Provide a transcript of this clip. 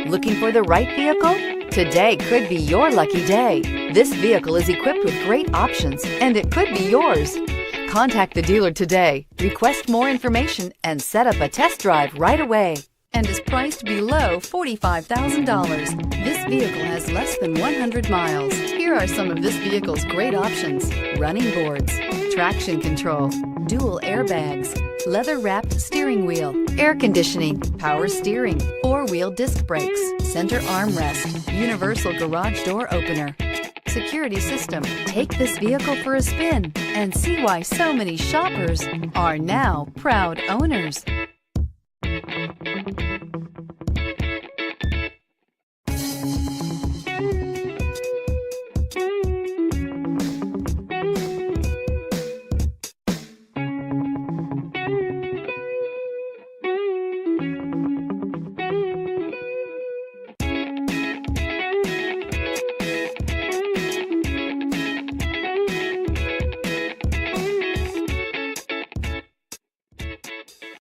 Looking for the right vehicle? Today could be your lucky day. This vehicle is equipped with great options and it could be yours. Contact the dealer today, request more information, and set up a test drive right away. And is priced below $45,000. This vehicle has less than 100 miles. Here are some of this vehicle's great options: running boards, traction control, dual airbags, leather-wrapped steering wheel, air conditioning, power steering, four-wheel disc brakes, center armrest, universal garage door opener, security system. Take this vehicle for a spin and see why so many shoppers are now proud owners.